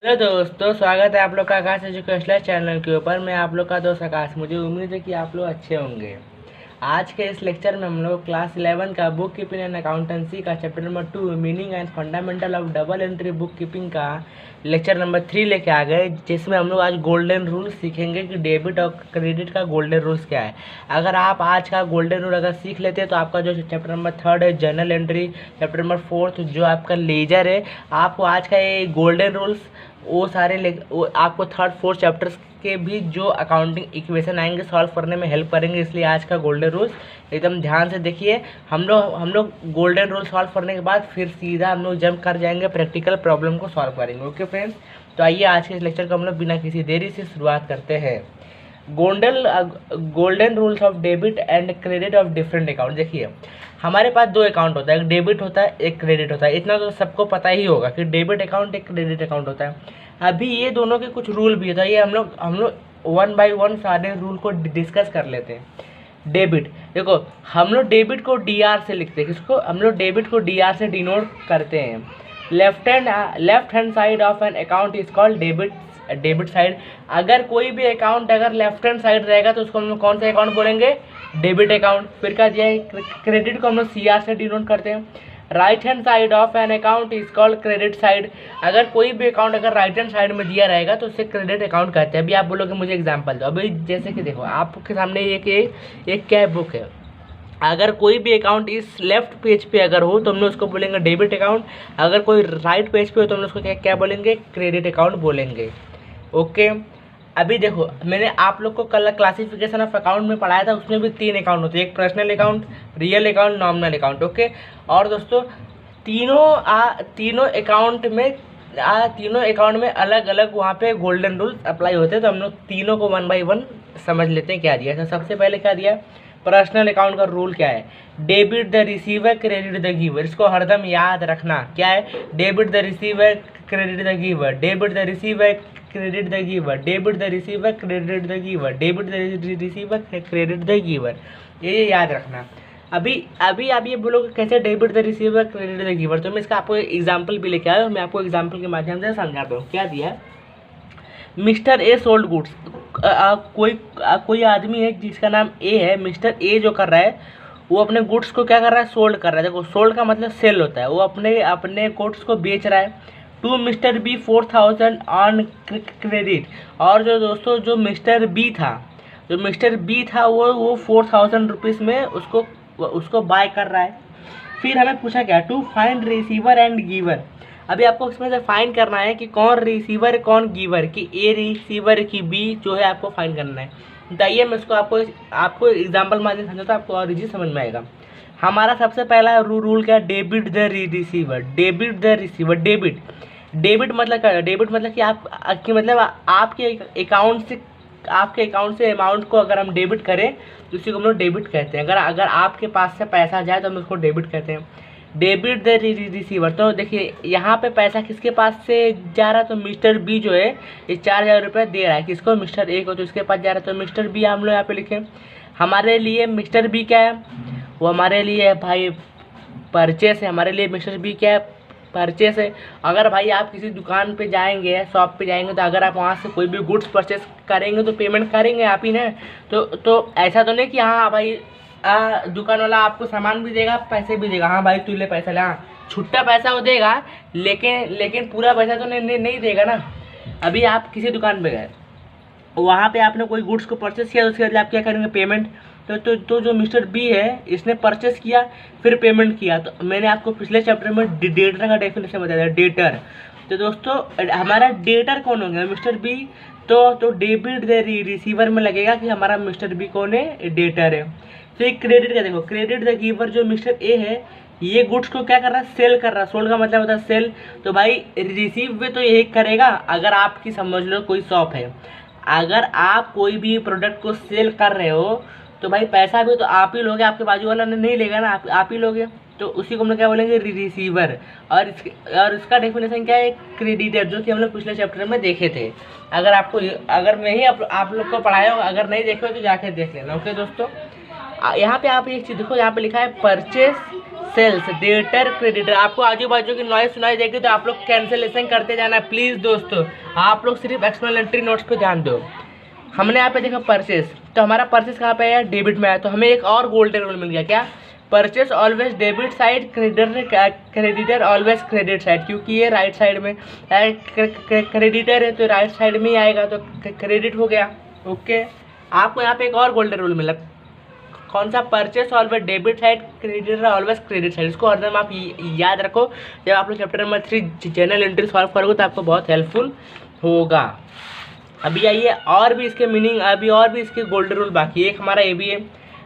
Hello दोस्तों, स्वागत है आप लोग का आकाश एजुकेशनल चैनल के ऊपर। मैं आप लोग का दोस्त आकाश। मुझे उम्मीद है कि आप लोग अच्छे होंगे। आज के इस लेक्चर में हम लोग क्लास 11 का बुक कीपिंग एंड अकाउंटेंसी का chapter number 2 meaning and fundamental of double entry book keeping का लेक्चर नंबर 3 लेके आ गए, जिसमें हम लोग आज गोल्डन रूल सीखेंगे कि डेबिट और क्रेडिट का गोल्डन रूल्स क्या है। अगर आप आज का गोल्डन रूल अगर सीख लेते हैं तो आपका जो चैप्टर नंबर 3 है जर्नल एंट्री, चैप्टर नंबर 4 जो आपका लेजर है, आपको आज का ये गोल्डन रूल्स वो सारे वो आपको 3rd 4th चैप्टर्स के भी जो अकाउंटिंग इक्वेशन आएंगे सॉल्व करने में हेल्प करेंगे। इसलिए आज का गोल्डन रूल्स एकदम ध्यान से देखिए। हम लोग गोल्डन रूल सॉल्व करने के बाद फिर सीधा हम लोग जंप कर जाएंगे, प्रैक्टिकल प्रॉब्लम को सॉल्व करेंगे। ओके फ्रेंड्स, तो आइए आज के इस लेक्चर को हम लोग बिना किसी देरी से शुरुआत करते हैं। Golden rules of debit and credit of different account. देखिए, हमारे पास दो अकाउंट होता है, एक डेबिट होता है, एक क्रेडिट होता है। इतना तो सबको पता ही होगा कि डेबिट अकाउंट एक क्रेडिट अकाउंट होता है। अभी ये दोनों के कुछ रूल भी होता है, ये हम लोग वन बाय वन सारे रूल को डिस्कस कर लेते हैं। डेबिट, देखो हम लोग डेबिट को डीआर से लिखते हैं। किसको? हम लोग डेबिट को डीआर से डिनोट करते हैं। Left hand side of an account is called debit side. अगर कोई भी अकाउंट अगर लेफ्ट हैंड साइड रहेगा तो उसको हम लोग कौन सा अकाउंट बोलेंगे? Debit account. फिर क्या दिया है? क्रेडिट को हम लोग सीआर से डिनोट करते हैं। Right hand side of an account is called credit side. अगर कोई भी अकाउंट अगर राइट हैंड साइड में दिया रहेगा तो उसे क्रेडिट अकाउंट कहते हैं। अभी आप बोलोगे मुझे एग्जांपल दो। अभी जैसे कि देखो, आपके सामने एक क्या बुक है। अगर कोई भी अकाउंट इस लेफ्ट पेज पे अगर हो तो हम लोग उसको बोलेंगे डेबिट अकाउंट। अगर कोई राइट पेज पे हो तो हम लोग उसको क्या क्या बोलेंगे? क्रेडिट अकाउंट बोलेंगे। ओके, अभी देखो मैंने आप लोग को कल क्लासिफिकेशन ऑफ अकाउंट में पढ़ाया था, उसमें भी 3 अकाउंट होते हैं, एक personal account, real account, nominal account. Okay, और दोस्तों तीनों अकाउंट में अलग अलग वहाँ पे गोल्डन रूल्स अप्लाई होते हैं। तो हम लोग तीनों को वन बाय वन समझ लेते हैं क्या दिया है। सबसे पहले क्या दिया है? पर्सनल अकाउंट का रूल क्या है? Debit the receiver, credit the giver. इसको हरदम याद रखना। क्या है? Debit the receiver, credit the giver, debit the receiver, credit the giver, debit the receiver, credit the giver, debit the receiver, credit the giver. ये याद रखना। अभी आप ये बोलोगे कैसे debit the receiver, credit the giver, तो मैं इसका आपको एग्जाम्पल भी लेके आया हूँ। मैं आपको एग्जाम्पल के माध्यम से समझाता हूँ। क्या दिया है? Mister A sold goods. कोई आदमी है जिसका नाम ए है। मिस्टर ए जो कर रहा है वो अपने गुड्स को क्या कर रहा है? सोल्ड कर रहा है। देखो, सोल्ड का मतलब सेल होता है। वो अपने गुड्स को बेच रहा है। To mister B 4000 on credit. और जो दोस्तों जो मिस्टर बी था वो 4000 रुपीज़ में उसको बाय कर रहा है। फिर हमें पूछा क्या? To find receiver and giver. अभी आपको इसमें से फाइंड करना है कि कौन रिसीवर कौन गिवर, कि ए रिसीवर की बी जो है आपको फाइंड करना है। बताइए, मैं उसको आपको एग्जाम्पल माध्यम समझाता हूँ, आपको और इजी समझ में आएगा। हमारा सबसे पहला रूल क्या है? Debit the receiver. Debit the receiver, debit मतलब क्या? डेबिट मतलब कि आपके अकाउंट से अमाउंट को अगर हम डेबिट करें तो उसी को हम लोग डेबिट कहते हैं। अगर आपके पास से पैसा जाए तो हम उसको डेबिट कहते हैं। डेबिट द रिसीवर, तो देखिए यहाँ पे पैसा किसके पास से जा रहा है? तो मिस्टर बी जो है ये 4000 रुपये दे रहा है। किसको? मिस्टर ए को। तो इसके पास जा रहा है, तो मिस्टर बी हम लोग यहाँ पे लिखें। हमारे लिए मिस्टर बी क्या है? वो हमारे लिए भाई परचेस है। हमारे लिए मिस्टर बी क्या है? परचेस है। अगर भाई आप किसी दुकान पे जाएंगे, शॉप पे जाएंगे, तो अगर आप वहाँ से कोई भी गुड्स परचेस करेंगे तो पेमेंट करेंगे आप ही ना। तो ऐसा तो नहीं कि हाँ भाई दुकान वाला आपको सामान भी देगा, पैसे भी देगा, हाँ भाई तू ले पैसा ले, हाँ छुट्टा पैसा वो देगा, लेकिन पूरा पैसा तो नहीं देगा ना। अभी आप किसी दुकान पे गए, वहाँ पे आपने कोई गुड्स को परचेस किया, तो उसके बाद आप क्या करेंगे? पेमेंट। तो जो मिस्टर बी है इसने परचेस किया फिर पेमेंट किया। तो मैंने आपको पिछले चैप्टर में डेटर का डेफिनेशन बताया था, डेटर। तो दोस्तों हमारा डेटर कौन हो गया? Mister B. तो डेबिट द रिसीवर में लगेगा कि हमारा मिस्टर बी कौन है? डेटर है। फिर क्रेडिट का देखो, क्रेडिट द गिवर जो मिस्टर ए है ये गुड्स को क्या कर रहा है? सेल कर रहा है। सोल्ड का मतलब होता है सेल। तो भाई रिसीव भी तो यही करेगा। अगर आपकी समझ लो कोई शॉप है, अगर आप कोई भी प्रोडक्ट को सेल कर रहे हो तो भाई पैसा भी तो आप ही लोगे, आपके बाजू वाला नहीं लेगा ना, आप ही लोगे। तो उसी को हम लोग क्या बोलेंगे? रिसीवर। और इसका डेफिनेशन क्या है? क्रेडिटर, जो कि हम लोग पिछले चैप्टर में देखे थे। अगर मैं ही आप लोग को पढ़ाया हो, अगर नहीं देखे हो तो जाके देख लेना। ओके दोस्तों, यहाँ पे आप एक चीज़ देखो, यहाँ पे लिखा है परचेस सेल्स, डेटर, क्रेडिटर। आपको आजू बाजू की नॉइज सुनाई देगी तो आप लोग कैंसिलेशन करते जाना प्लीज़ दोस्तों। आप लोग सिर्फ एक्सप्लेनेटरी नोट्स पे ध्यान दो। हमने यहाँ पे देखा परचेस, तो हमारा परचेस कहाँ पे है, डेबिट में है। तो हमें एक और गोल्डन रूल मिल गया, क्या, purchase always debit side, creditor always credit side. क्योंकि ये राइट साइड में क्रेडिटर है तो राइट साइड में ही आएगा, तो क्रेडिट हो गया। ओके, आपको यहाँ पे एक और गोल्डन रूल मिला, कौन सा, purchase always debit side, creditor always credit side. इसको हरदम आप याद रखो। जब आप लोग chapter number 3 general entry solve करोगे तो आपको बहुत हेल्पफुल होगा। अभी आइए और भी इसके मीनिंग, अभी और भी इसके गोल्डन रूल बाकी है। एक हमारा ये भी है,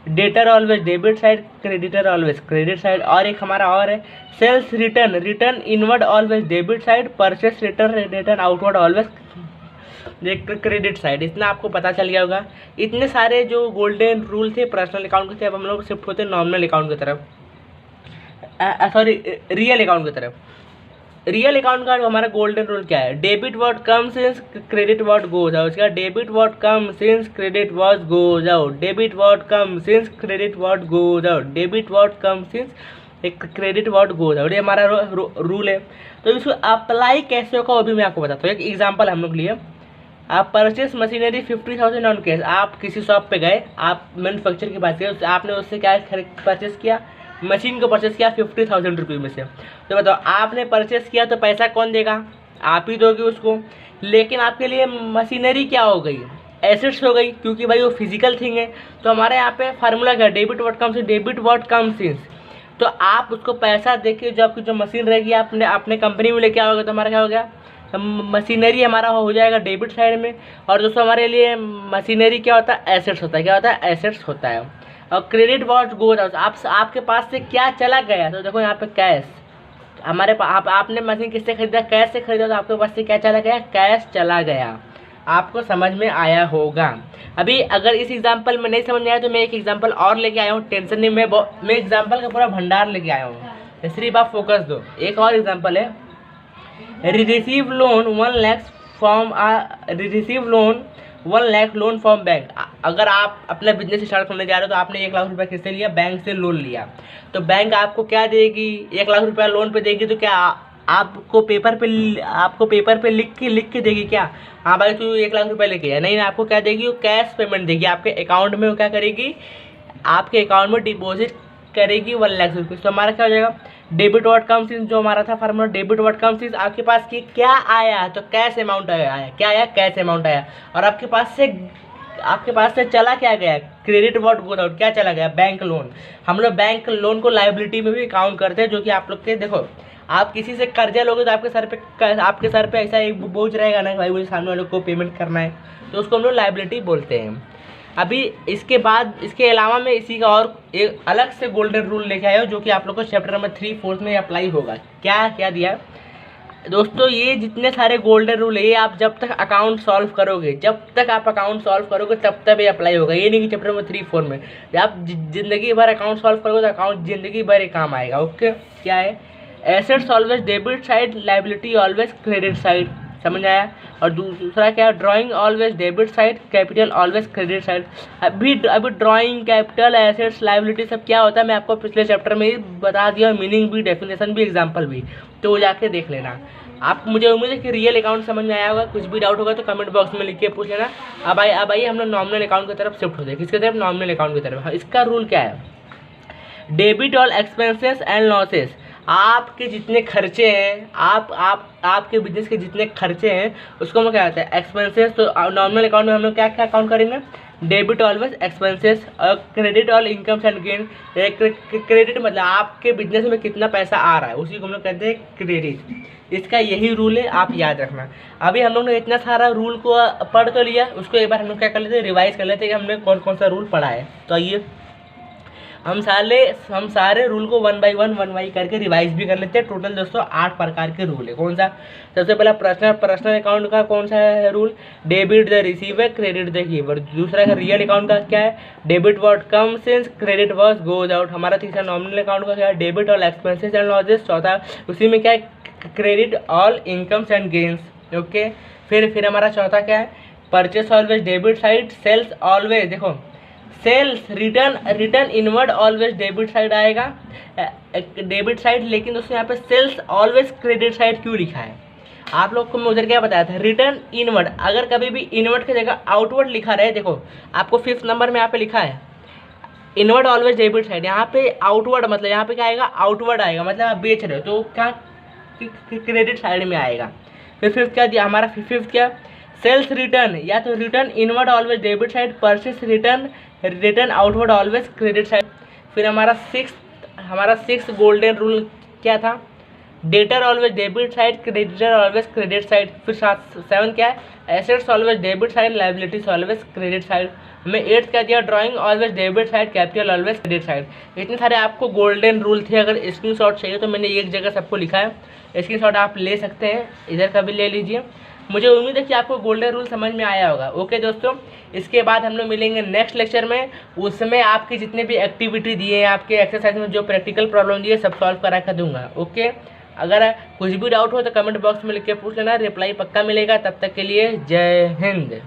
debtor always debit side, creditor always credit side. और एक हमारा और है, sales return, return inward always debit side, purchase return, return outward always credit side. इतना आपको पता चल गया होगा। इतने सारे जो गोल्डन रूल थे पर्सनल अकाउंट के थे, अब हम लोग शिफ्ट होते हैं नॉमिनल अकाउंट की तरफ, सॉरी रियल अकाउंट की तरफ। रियल अकाउंट का हमारा गोल्डन रूल क्या है, debit what comes since credit what goes out. इसका debit what comes since credit what goes out, debit what comes since credit what goes out, debit what comes since credit what goes out. ये हमारा rule है। तो इसको apply कैसे होगा वो भी मैं आपको बताता हूँ। एक एग्जाम्पल हम लोग लिए, आप परचेस मशीनरी 50,000 ऑन कैश। आप किसी शॉप पे गए, आप मैन्युफैक्चर की बात करें, आपने उससे क्या परचेस किया, मशीन को परचेस किया 50,000 रुपये में से। तो बताओ, आपने परचेस किया तो पैसा कौन देगा, आप ही दोगे उसको। लेकिन आपके लिए मशीनरी क्या हो गई, एसेट्स हो गई, क्योंकि भाई वो फिजिकल थिंग है। तो हमारे यहाँ पे फार्मूला क्या है, debit what comes since, debit what comes since. तो आप उसको पैसा देके जो आपकी जो मशीन रहेगी आपने अपने कंपनी में लेके आओगे तो हमारा क्या हो गया, मशीनरी हमारा हो जाएगा डेबिट साइड में। और दोस्तों हमारे लिए मशीनरी क्या होता है, एसेट्स होता है। क्या होता है, एसेट्स होता है। और क्रेडिट व्हाट गोज आउट, आपके पास से क्या चला गया। तो देखो यहाँ पे कैश, हमारे पास आपने मशीन किससे खरीदा, कैश से खरीदा, तो आपके पास से क्या चला गया, कैश चला गया। आपको समझ में आया होगा। अभी अगर इस एग्जाम्पल में नहीं समझ में आया तो मैं एक एग्जाम्पल और लेके आया हूँ, टेंशन नहीं, मैं एग्जाम्पल का पूरा भंडार लेके आया हूँ, सिर्फ आप फोकस दो। एक और एग्जाम्पल है, receive loan 1 lakh from receive loan 1 lakh loan from bank. अगर आप अपना बिजनेस स्टार्ट करने जा रहे हो तो आपने 1 लाख रुपया किससे लिया, बैंक से लोन लिया। तो बैंक आपको क्या देगी, 1 लाख रुपया लोन पे देगी। तो क्या आपको पेपर पे लिख के देगी क्या, हाँ भाई तू 1 लाख रुपया लेके आया, नहीं ना, आपको क्या देगी, वो कैश पेमेंट देगी आपके अकाउंट में। वो क्या करेगी, आपके अकाउंट में डिपॉजिट करेगी 1 लाख रुपये। तो हमारा क्या हो जाएगा, डेबिट व्हाट कम्स इन, जो हमारा था फार्मूला, डेबिट व्हाट कम्स इन, आपके पास की क्या आया, तो कैश अमाउंट आया, क्या आया, कैश अमाउंट आया। और आपके पास से चला क्या गया, क्रेडिट व्हाट गोज आउट, क्या चला गया, बैंक लोन। हम लोग बैंक लोन को लायबिलिटी में भी काउंट करते हैं, जो कि आप लोग के, देखो आप किसी से कर्जा लोगे तो आपके सर पे ऐसा एक बोझ रहेगा ना भाई, मुझे सामने वालों को पेमेंट करना है, तो उसको हम लोग लायबिलिटी बोलते हैं। अभी इसके बाद, इसके अलावा मैं इसी का और एक अलग से गोल्डन रूल लेके आया हूँ, जो कि आप लोग को चैप्टर नंबर 3 4 में अप्लाई होगा। क्या दिया दोस्तों, ये जितने सारे गोल्डन रूल है, ये आप जब तक अकाउंट सॉल्व करोगे, तब तक ये अप्लाई होगा। ये नहीं कि चैप्टर नंबर 3 4 में, आप जिंदगी भर अकाउंट सॉल्व करोगे तो अकाउंट जिंदगी भर काम आएगा। ओके, क्या है, assets always debit side, liability always credit side, समझ आया। और दूसरा क्या है, drawing always debit side, capital always credit side. अभी ड्राइंग, कैपिटल, एसेट्स, लायबिलिटी सब क्या होता है मैं आपको पिछले चैप्टर में ही बता दिया, मीनिंग भी, डेफिनेशन भी, एग्जांपल भी, तो वो जाके देख लेना। आप, मुझे उम्मीद है कि रियल अकाउंट समझ में आया होगा। कुछ भी डाउट होगा तो कमेंट बॉक्स में लिख के पूछ लेना। अब आइए हम लोग नॉमिनल अकाउंट की तरफ शिफ्ट होते हैं। किसकी तरफ, नॉमिनल अकाउंट की तरफ। इसका रूल क्या है, debit all expenses and losses. आपके जितने खर्चे हैं, आपके बिजनेस के जितने खर्चे हैं उसको हम क्या कहते हैं, एक्सपेंसेस। तो नॉर्मल अकाउंट में हम लोग क्या काउंट करेंगे, डेबिट ऑलवेज एक्सपेंसेस, और credit all incomes and gain. Credit मतलब आपके बिजनेस में कितना पैसा आ रहा है, उसी को हम लोग कहते हैं क्रेडिट। इसका यही रूल है, आप याद रखना। अभी हम लोग ने इतना सारा रूल को पढ़ तो लिया, उसको एक बार हम लोग क्या कर लेते हैं, रिवाइज कर लेते हैं कि हमने कौन कौन सा रूल पढ़ा है। तो आइए हम सारे रूल को वन बाई वन करके रिवाइज भी कर लेते हैं। टोटल दोस्तों 8 प्रकार के रूल है। कौन सा, सबसे पहला पर्सनल अकाउंट का कौन सा है rule, debit the receiver, credit the giver. दूसरा का रियल अकाउंट का क्या है, debit what comes in, credit what goes out. हमारा तीसरा नॉमिनल अकाउंट का क्या है, debit all expenses and losses. चौथा उसी में क्या है, credit all incomes and gains. Okay, फिर हमारा चौथा क्या है, purchase always debit side, sales always, देखो sales return inward always debit side आएगा, डेबिट साइड, लेकिन दोस्तों यहाँ पे सेल्स ऑलवेज क्रेडिट साइड क्यों लिखा है? आप लोग को मैं उधर क्या बताया था, रिटर्न इनवर्ड, अगर कभी भी इनवर्ड की जगह आउटवर्ड लिखा रहे, देखो आपको 5th नंबर में यहाँ पे लिखा है इनवर्ड ऑलवेज डेबिट साइड, यहाँ पे आउटवर्ड मतलब यहाँ पे क्या आएगा, आउटवर्ड आएगा, मतलब आप बेच रहे हो तो क्या क्रेडिट साइड में आएगा। फिर 5th क्या दिया हमारा, 5th क्या, सेल्स रिटर्न, या तो return inward always debit side, purchase return outward always credit side. फिर हमारा 6th गोल्डन रूल क्या था, debtor always debit side, creditor always credit side. फिर 7 क्या है, assets always debit side, liabilities always credit side. हमें 8th क्या दिया, drawing always debit side, capital always credit side. इतने सारे आपको गोल्डन रूल थे, अगर स्क्रीनशॉट चाहिए तो मैंने एक जगह सबको लिखा है, स्क्रीनशॉट आप ले सकते हैं, इधर का भी ले लीजिए। मुझे उम्मीद है कि आपको गोल्डन रूल समझ में आया होगा। ओके दोस्तों, इसके बाद हम लोग मिलेंगे नेक्स्ट लेक्चर में, उसमें आपकी जितने भी एक्टिविटी दिए हैं, आपके एक्सरसाइज में जो प्रैक्टिकल प्रॉब्लम दिए सब सॉल्व करा कर दूंगा। ओके, अगर कुछ भी डाउट हो तो कमेंट बॉक्स में लिख के पूछ लेना, रिप्लाई पक्का मिलेगा। तब तक के लिए जय हिंद।